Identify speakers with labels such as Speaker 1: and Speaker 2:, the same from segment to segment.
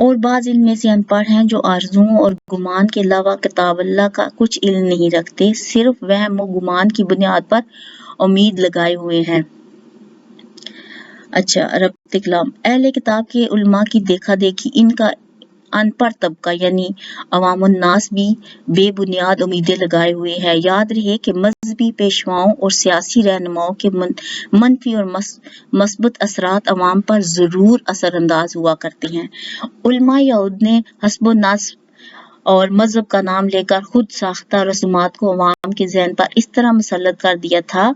Speaker 1: اور بعض علم میں سے انپڑھ ہیں جو آرزوؤں اور گمان کے علاوہ کتاب اللہ کا کچھ علم نہیں رکھتے، صرف وہم و گمان کی بنیاد پر امید لگائے ہوئے ہیں۔ اچھا، ربط کلام اہل کتاب کے علماء کی دیکھا دیکھی ان کا ان پڑھ طبقہ یعنی عوام الناس بھی بے بنیاد امیدیں لگائے ہوئے ہے۔ یاد رہے کہ مذہبی پیشواؤں اور سیاسی رہنماؤں کے منفی اور مثبت اثرات عوام پر ضرور اثر انداز ہوا کرتے ہیں۔ علماء یہود نے حسب و نسب اور مذہب کا نام لے کر خود ساختہ رسومات کو عوام کے ذہن پر اس طرح مسلط کر دیا تھا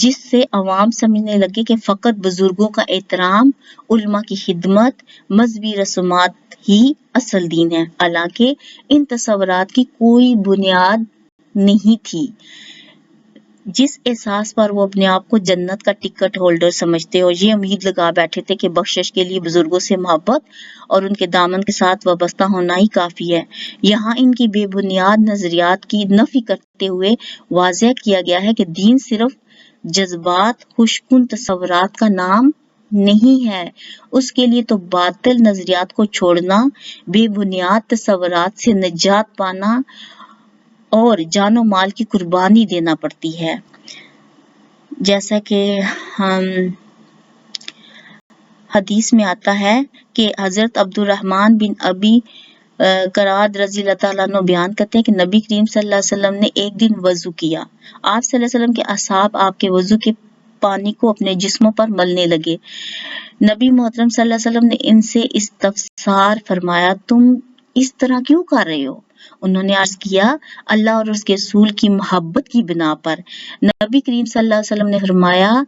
Speaker 1: جس سے عوام سمجھنے لگے کہ فقط بزرگوں کا احترام، علماء کی خدمت، مذہبی رسومات ہی اصل دین ہے، حالانکہ ان تصورات کی کوئی بنیاد نہیں تھی۔ جس احساس پر وہ اپنے آپ کو جنت کا ٹکٹ ہولڈر سمجھتے اور یہ امید لگا بیٹھے تھے کہ بخشش کے لیے بزرگوں سے محبت اور ان کے دامن کے ساتھ وابستہ ہونا ہی کافی ہے، یہاں ان کی بے بنیاد نظریات کی نفی کرتے ہوئے واضح کیا گیا ہے کہ دین صرف جذبات، خوشکن تصورات کا نام نہیں ہے، اس کے لیے تو باطل نظریات کو چھوڑنا، بے بنیاد تصورات سے نجات پانا اور جان و مال کی قربانی دینا پڑتی ہے۔ جیسا کہ حدیث میں آتا ہے کہ حضرت عبد الرحمن بن ابی کراد رضی اللہ تعالیٰ عنہ بیان کرتے ہیں کہ نبی کریم صلی اللہ علیہ وسلم نے ایک دن وضو کیا، آپ صلی اللہ علیہ وسلم کے اصحاب آپ کے وضو کے پانی کو اپنے جسموں پر ملنے لگے۔ نبی محترم صلی اللہ علیہ وسلم نے ان سے استفسار فرمایا، تم اس طرح کیوں کر رہے ہو؟ انہوں نے عرض کیا، اللہ اور اس کے رسول کی محبت کی بنا پر۔ نبی کریم صلی اللہ علیہ وسلم نے فرمایا،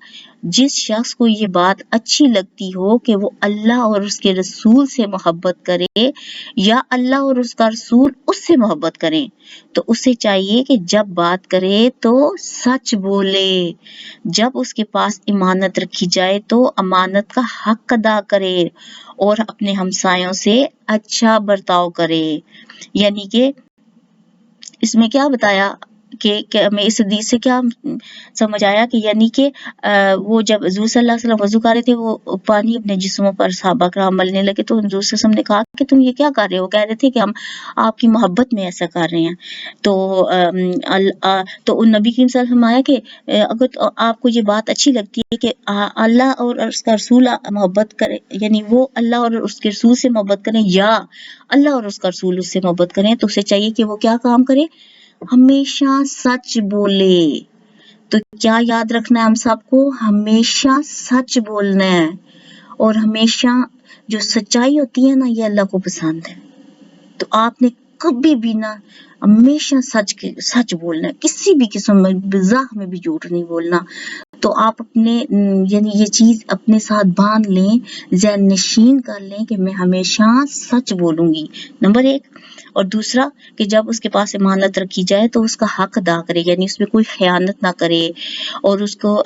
Speaker 1: جس شخص کو یہ بات اچھی لگتی ہو کہ وہ اللہ اور اس کے رسول سے محبت کرے یا اللہ اور اس کا رسول اس سے محبت کریں تو اسے چاہیے کہ جب بات کرے تو سچ بولے، جب اس کے پاس امانت رکھی جائے تو امانت کا حق ادا کرے اور اپنے ہمسایوں سے اچھا برتاؤ کرے۔ یعنی کہ اس میں کیا بتایا کہ ہمیں اس حدیث سے کیا سمجھ آیا کہ یعنی کہ وہ جب حضور صلی اللہ علیہ وسلم وضو کر رہے تھے، وہ پانی اپنے جسموں پر صحابہ کرام ملنے لگے تو حضور صلی اللہ علیہ وسلم نے کہا کہ تم یہ کیا کر رہے ہو؟ کہہ رہے تھے کہ ہم آپ کی محبت میں ایسا کر رہے ہیں۔ تو نبی کریم صلی اللہ علیہ وسلم آیا کہ اگر آپ کو یہ بات اچھی لگتی ہے کہ اللہ اور اس کا رسول محبت کرے، یعنی وہ اللہ اور اس کے رسول سے محبت کریں یا اللہ اور اس کا رسول اس سے محبت کریں، تو اسے چاہیے کہ وہ کیا کام کرے؟ ہمیشہ سچ بولے۔ تو کیا یاد رکھنا ہے ہم سب کو؟ ہمیشہ سچ بولنا ہے، اور ہمیشہ جو سچائی ہوتی ہے نا، یہ اللہ کو پسند ہے۔ تو آپ نے کبھی بھی نہ، ہمیشہ سچ بولنا ہے، کسی بھی قسم میں بزاح میں بھی جھوٹ نہیں بولنا۔ تو آپ اپنے یعنی یہ چیز اپنے ساتھ باندھ لیں، ذہن نشین کر لیں کہ میں ہمیشہ سچ بولوں گی، نمبر 1۔ اور دوسرا کہ جب اس کے پاس امانت رکھی جائے تو اس کا حق ادا کرے، یعنی اس میں کوئی خیانت نہ کرے، اور اس کو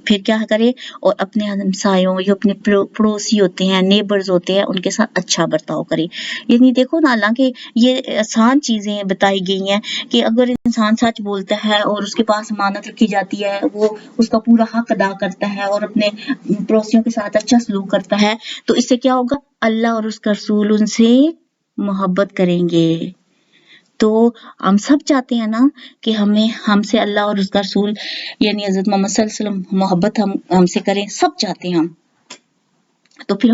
Speaker 1: پھر کیا کرے، اور اپنے ہمسایوں یا اپنے پڑوسی ہوتے ہیں، نیبرز ہوتے ہیں، ان کے ساتھ اچھا برتاؤ کرے۔ یعنی دیکھو نا، حالانکہ یہ آسان چیزیں بتائی گئی ہیں کہ اگر انسان سچ بولتا ہے اور اس کے پاس امانت رکھی جاتی ہے، وہ اس کا پورا حق ادا کرتا ہے اور اپنے پڑوسیوں کے ساتھ اچھا سلوک کرتا ہے، تو اس سے کیا ہوگا؟ اللہ اور اس کا رسول ان سے محبت کریں گے۔ تو ہم سب چاہتے ہیں نا کہ ہم سے اللہ اور اس کا رسول یعنی حضرت محمد صلی اللہ علیہ وسلم محبت ہم سے کریں، سب چاہتے ہیں ہم۔ تو پھر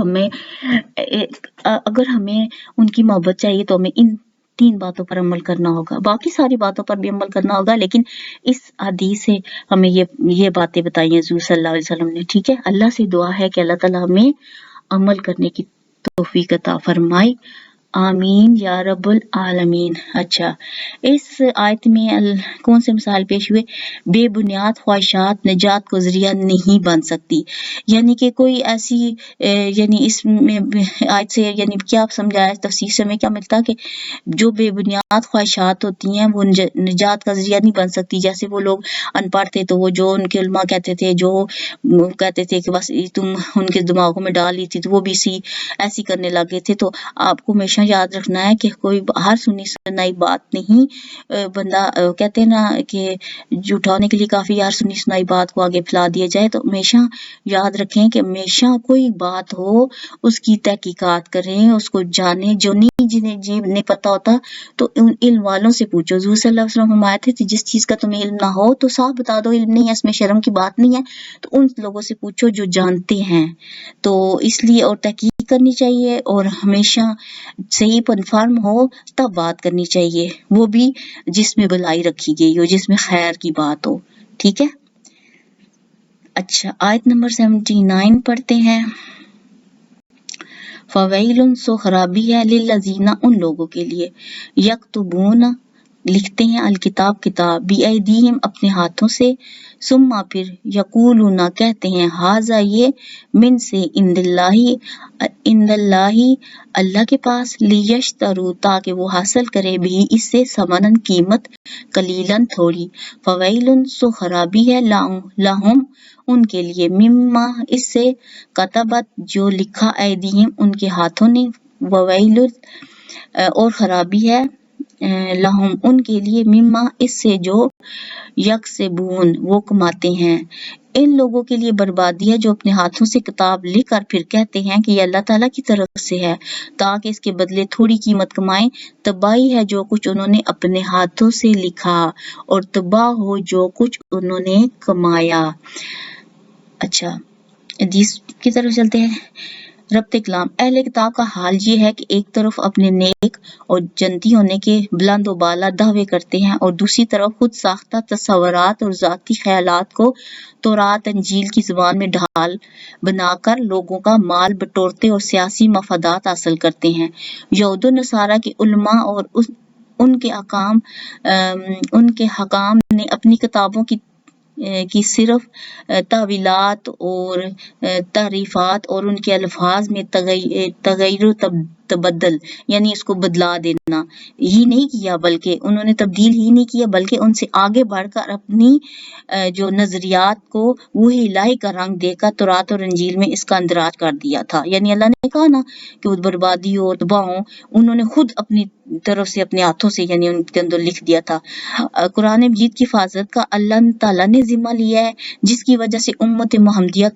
Speaker 1: اگر ہمیں ان کی محبت چاہیے تو ہمیں ان 3 باتوں پر عمل کرنا ہوگا، باقی ساری باتوں پر بھی عمل کرنا ہوگا، لیکن اس حدیث سے ہمیں یہ باتیں بتائی ہیں حضور صلی اللہ علیہ وسلم نے، ٹھیک ہے۔ اللہ سے دعا ہے کہ اللہ تعالیٰ ہمیں عمل کرنے کی توفیق عطا فرمائے، آمین یا رب العالمین۔ اچھا، اس آیت میں کون سے مثال پیش ہوئے؟ بے بنیاد خواہشات نجات کو ذریعہ نہیں بن سکتی، یعنی کہ کوئی ایسی یعنی اس میں آیت سے یعنی کیا سمجھایا، تفسیر سے ہمیں کیا ملتا کہ جو بے بنیاد خواہشات ہوتی ہیں وہ نجات کا ذریعہ نہیں بن سکتی۔ جیسے وہ لوگ ان پڑھ تھے تو وہ جو ان کے علماء کہتے تھے، جو کہتے تھے کہ بس تم ان کے دماغوں میں ڈال لی تھی تو وہ بھی ایسی کرنے لگے تھے، تو آپ کو ہمیشہ ہمیشہ یاد رکھنا ہے کہ کوئی ہر سنی سنائی بات نہیں بندہ کہتے ہیں نا کہ جھوٹا ہونے کے لیے کافی ہر سنی سنائی بات کو آگے پھیلا دیا جائے. تو ہمیشہ یاد رکھیں کہ ہمیشہ کوئی بات ہو اس کی تحقیقات کریں, اس کو جانیں. جو نہیں پتا ہوتا تو ان علم والوں سے پوچھو. حضور صلی اللہ علیہ وسلم فرمایا تھے کہ جس چیز کا تمہیں علم نہ ہو تو صاف بتا دو علم نہیں ہے, اس میں شرم کی بات نہیں ہے. تو ان لوگوں سے پوچھو جو جانتے ہیں. تو اس لیے اور تحقیق کرنی چاہیے اور ہمیشہ صحیح کنفرم ہو تب بات کرنی چاہیے, وہ بھی جس میں بھلائی رکھی گئی ہو, جس میں خیر کی بات ہو. ٹھیک ہے. اچھا, آیت نمبر 79 پڑھتے ہیں. فویل سو خرابی ہے للذین ان لوگوں کے لیے یکتبون لکھتے ہیں الکتاب کتاب بایدیہم اپنے ہاتھوں سے ثم پھر یقولون کہتے ہیں ھذا یہ من سے عند اللہ اللہ کے پاس لیشتروا تاکہ وہ حاصل کرے بھی اس سے ثمنن قیمت قلیلاً تھوڑی. فویل سو خرابی ہے لہم ان کے لیے مما اس سے کتبت جو لکھا ایدیہم ان کے ہاتھوں نے, وویل اور خرابی ہے لہم ان کے لیے مما اس سے جو یکسبون وہ کماتے ہیں. ان لوگوں کے لیے بربادی ہے جو اپنے ہاتھوں سے کتاب لکھ کر پھر کہتے ہیں کہ یہ اللہ تعالیٰ کی طرف سے ہے تاکہ اس کے بدلے تھوڑی قیمت کمائیں. تباہی ہے جو کچھ انہوں نے اپنے ہاتھوں سے لکھا اور تباہ ہو جو کچھ انہوں نے کمایا. اچھا, حدیث کی طرف چلتے ہیں. ربط کلام اہل کتاب کا حال یہ ہے کہ ایک طرف اپنے نیک اور جنتی ہونے کے بلند و بالا دعوے کرتے ہیں اور دوسری طرف خود ساختہ تصورات اور ذاتی خیالات کو تورات انجیل کی زبان میں ڈھال بنا کر لوگوں کا مال بٹورتے اور سیاسی مفادات حاصل کرتے ہیں. یہود و نصارہ کے علماء اور ان کے حکام نے اپنی کتابوں کی صرف تاویلات اور تعریفات اور ان کے الفاظ میں تغیر و تبدل یعنی اس کو بدلا دینا ہی نہیں کیا, بلکہ انہوں نے تبدیل ہی نہیں کیا بلکہ ان سے آگے بڑھ کر اپنی جو نظریات کو وہی الہی کا رنگ دے کر تورات اور انجیل میں اس کا اندراج کر دیا تھا. یعنی اللہ نے کہا نا کہ وہ بربادی ہو تباہ ہو, انہوں نے خود اپنی طرف سے اپنے ہاتھوں سے یعنی ان کے اندر لکھ دیا تھا. قرآن مجید کی حفاظت کا اللہ تعالیٰ نے ذمہ لیا ہے جس کی وجہ سے امت محمدیہ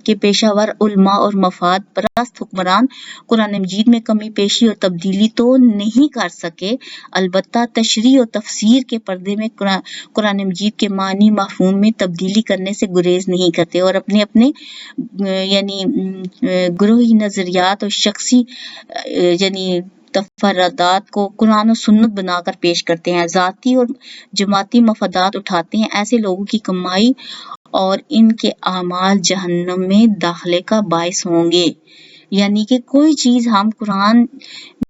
Speaker 1: کے پیشہ ور علماء اور مفاد پرست حکمران قرآن مجید میں کمی پیشی اور تبدیلی تو نہیں کر سکے, البتہ تشریح اور تفسیر کے پردے میں قرآن مجید کے معنی مفہوم میں تبدیلی کرنے سے گریز نہیں کرتے اور اپنے یعنی گروہی نظریات اور شخصی یعنی تفردات کو قرآن و سنت بنا کر پیش کرتے ہیں. ذاتی اور جماعتی مفادات اٹھاتے ہیں. ایسے لوگوں کی کمائی اور ان کے اعمال جہنم میں داخلے کا باعث ہوں گے. یعنی کہ کوئی چیز ہم قرآن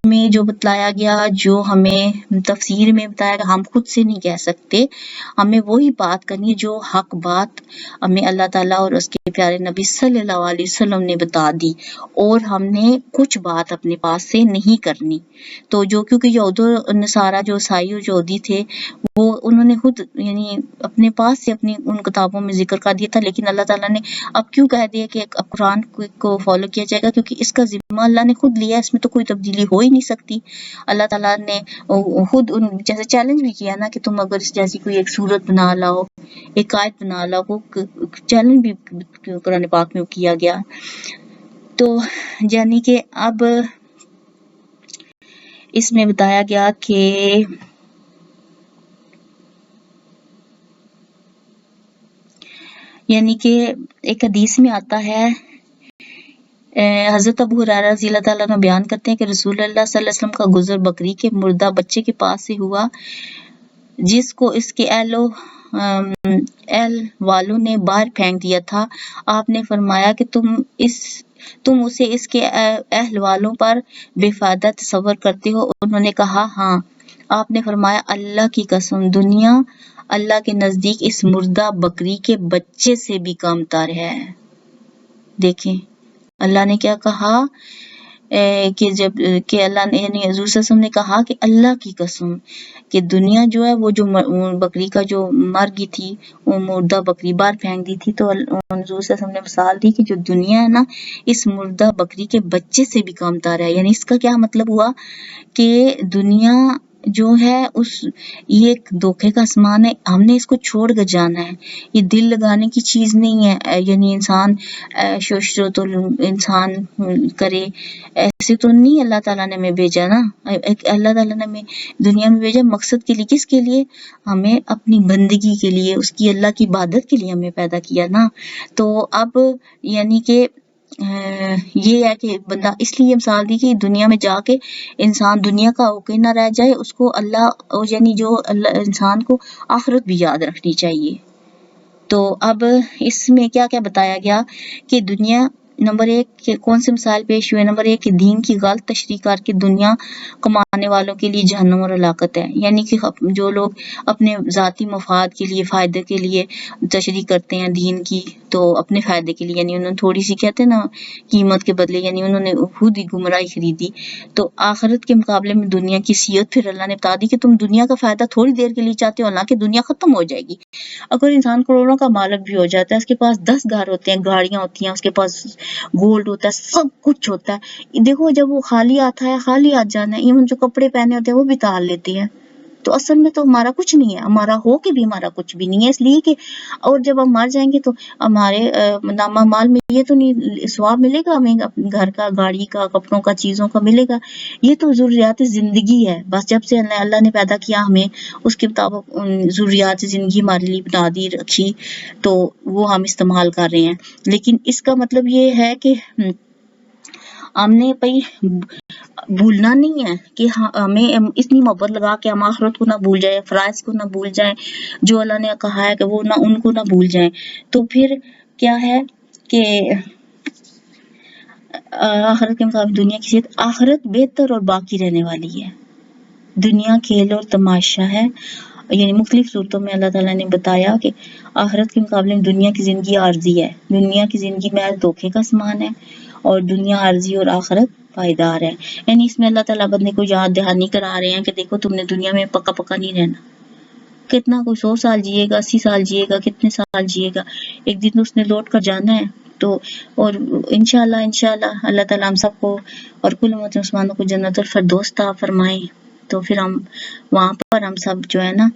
Speaker 1: میں جو بتلایا گیا, جو ہمیں تفسیر میں بتایا گیا, ہم خود سے نہیں کہہ سکتے. ہمیں وہی بات کرنی ہے جو حق بات ہمیں اللہ تعالیٰ اور اس کے پیارے نبی صلی اللہ علیہ وسلم نے بتا دی, اور ہم نے کچھ بات اپنے پاس سے نہیں کرنی. تو جو کیونکہ یہود و نصارہ جو عیسائی اور یہودی تھے وہ انہوں نے خود یعنی اپنے پاس سے اپنی ان کتابوں میں ذکر کر دیا تھا, لیکن اللہ تعالیٰ نے اب کیوں کہہ دیا کہ اب قرآن کو فالو کیا جائے گا, کیونکہ اس کا ذمہ اللہ نے خود لیا, اس میں تو کوئی تبدیلی ہو ہی نہیں سکتی. اللہ تعالیٰ نے خود ان جیسے چیلنج بھی کیا نا کہ تم اگر اس جیسی کوئی ایک صورت بنا لاؤ, ایک آیت بنا لاؤ, وہ چیلنج بھی قرآن پاک میں کیا گیا. تو یعنی کہ اب اس میں بتایا گیا کہ یعنی کہ ایک حدیث میں آتا ہے, حضرت ابو ہریرہ رضی اللہ تعالیٰ عنہ بیان کرتے ہیں کہ رسول اللہ صلی اللہ علیہ وسلم کا گزر بکری کے مردہ بچے کے پاس سے ہوا جس کو اس کے اہل والوں نے باہر پھینک دیا تھا. آپ نے فرمایا کہ تم اسے اس کے اہل والوں پر بے فائدہ تصور کرتے ہو. انہوں نے کہا ہاں. آپ نے فرمایا اللہ کی قسم دنیا اللہ کے نزدیک اس مردہ بکری کے بچے سے بھی کم تر ہے. دیکھیں اللہ نے کیا کہا, کہ جب کہ اللہ نے یعنی حضور صلی اللہ علیہ وسلم نے کہا کہ اللہ کی قسم کہ دنیا جو ہے وہ جو بکری کا جو مر گئی تھی وہ مردہ بکری باہر پھینک دی تھی تو حضور صلی اللہ علیہ وسلم نے مثال دی کہ جو دنیا ہے نا اس مردہ بکری کے بچے سے بھی کم تر ہے. یعنی اس کا کیا مطلب ہوا کہ دنیا جو ہے یہ ایک دھوکے کا آسمان ہے. ہم نے اس کو چھوڑ کر جانا ہے. یہ دل لگانے کی چیز نہیں ہے. یعنی انسان شوشتر تو انسان کرے ایسے تو نہیں اللہ تعالیٰ نے ہمیں بھیجا نا. اللہ تعالیٰ نے ہمیں دنیا میں بھیجا مقصد کے لیے. کس کے لیے؟ ہمیں اپنی بندگی کے لیے, اس کی اللہ کی عبادت کے لیے ہمیں پیدا کیا نا. تو اب یعنی کہ یہ ہے کہ بندہ اس لیے مثال دی کہ دنیا میں جا کے انسان دنیا کا ہو کے نہ رہ جائے, اس کو اللہ یعنی جو اللہ انسان کو آخرت بھی یاد رکھنی چاہیے. تو اب اس میں کیا کیا بتایا گیا کہ دنیا نمبر 1 کون سی مثال پیش ہوئے. نمبر 1 کہ دین کی غلط تشریح کر کے دنیا کمانے والوں کے لیے جہنم اور ہلاکت ہے. یعنی کہ جو لوگ اپنے ذاتی مفاد کے لیے فائدے کے لیے تشریح کرتے ہیں دین کی تو اپنے فائدے کے لیے, یعنی انہوں نے تھوڑی سی کہتے ہیں نا قیمت کے بدلے, یعنی انہوں نے خود ہی گمراہی خریدی. تو آخرت کے مقابلے میں دنیا کی صحت پھر اللہ نے بتا دی کہ تم دنیا کا فائدہ تھوڑی دیر کے لیے چاہتے ہو, حالانکہ دنیا ختم ہو جائے گی. اگر انسان کروڑوں کا مالک بھی ہو جاتا ہے, اس کے پاس 10 گھر ہوتے ہیں, گاڑیاں ہوتی ہیں, اس کے پاس گولڈ ہوتا ہے, سب کچھ ہوتا ہے, دیکھو جب وہ خالی آتا ہے خالی آ جانا ہے. ایون جو کپڑے پہنے ہوتے ہیں وہ بھی تال لیتے ہیں. تو اصل میں تو ہمارا کچھ نہیں ہے, ہمارا ہو کے بھی ہمارا کچھ بھی نہیں ہے. اس لیے کہ اور جب ہم مر جائیں گے تو ہمارے نامہ مال میں یہ تو نہیں ثواب ملے گا ہمیں گھر کا, گاڑی کا, کپڑوں کا, چیزوں کا ملے گا. یہ تو ضروریات زندگی ہے. بس جب سے اللہ نے پیدا کیا ہمیں اس کے مطابق ضروریات زندگی ہمارے لیے بنا دی رکھی تو وہ ہم استعمال کر رہے ہیں. لیکن اس کا مطلب یہ ہے کہ ہم نے بھولنا نہیں ہے کہ ہمیں اتنی محبت لگا کہ ہم آخرت کو نہ بھول جائیں, فرائض کو نہ بھول جائیں, جو اللہ نے کہا ہے کہ وہ نہ ان کو نہ بھول جائیں. تو پھر کیا ہے کہ آخرت کے مقابلے دنیا کی صحت, آخرت بہتر اور باقی رہنے والی ہے. دنیا کھیل اور تماشا ہے. یعنی مختلف صورتوں میں اللہ تعالیٰ نے بتایا کہ آخرت کے مقابلے میں دنیا کی زندگی عارضی ہے. دنیا کی زندگی محض دھوکے کا سامان ہے اور دنیا عارضی اور آخرت پائیدار ہے. یعنی اس میں اللہ تعالیٰ بندے کو یاد دہانی کرا رہے ہیں کہ دیکھو تم نے دنیا میں پکا پکا نہیں رہنا. کتنا کوئی 100 سال جیے گا, 80 سال جیے گا, کتنے سال جیے گا, ایک دن اس نے لوٹ کر جانا ہے. تو اور انشاءاللہ اللہ تعالیٰ ہم سب کو اور کل امت مسلمانوں کو جنت الفردوس عطا فرمائے. تو پھر ہم وہاں پر ہم سب جو ہے نا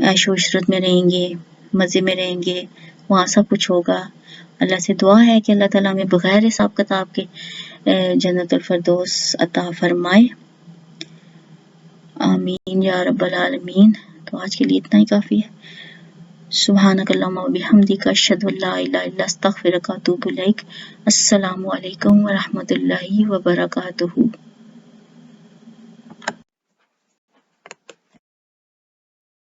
Speaker 1: عیش و عشرت میں رہیں گے, مزے میں رہیں گے, وہاں سب کچھ ہوگا. اللہ سے دعا ہے کہ اللہ تعالیٰ ہمیں بغیر حساب کتاب کے جنت الفردوس عطا فرمائے. آمین یا رب العالمین. تو آج کے لیے اتنا ہی کافی ہے. سبحانک اللہم و بحمدک اشہد ان لا الہ الا استغفرک و اتوب الیک. السلام علیکم ورحمۃ اللہ وبرکاتہ.